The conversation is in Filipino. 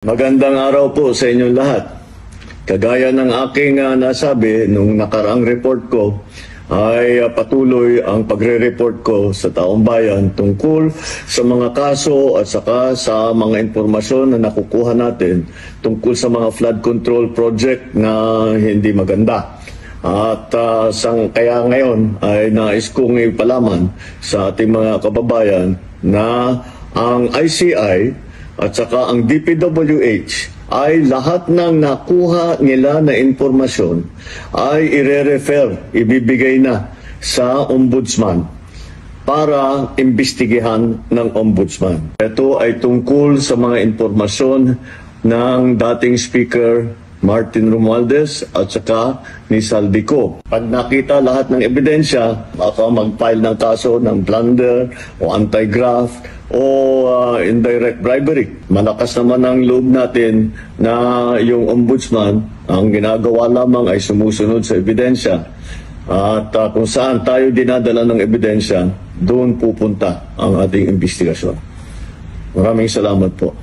Magandang araw po sa inyong lahat. Kagaya ng aking nasabi nung nakaraang report ko, ay patuloy ang pagre-report ko sa taong bayan tungkol sa mga kaso at saka sa mga impormasyon na nakukuha natin tungkol sa mga flood control project na hindi maganda. At kaya ngayon ay nais kong ipalaman sa ating mga kababayan na ang ICI at saka ang DPWH ay lahat ng nakuha nila na impormasyon ay ire-refer, ibibigay na sa ombudsman para imbestigahan ng ombudsman. Ito ay tungkol sa mga impormasyon ng dating Speaker Martin Romualdez at saka ni Saldico. Pag nakita lahat ng ebidensya, baka mag-file ng kaso ng plunder o anti-graft o indirect bribery. Malakas naman ang loob natin na yung ombudsman, ang ginagawa lamang ay sumusunod sa ebidensya. At kung saan tayo dinadala ng ebidensya, doon pupunta ang ating investigasyon. Maraming salamat po.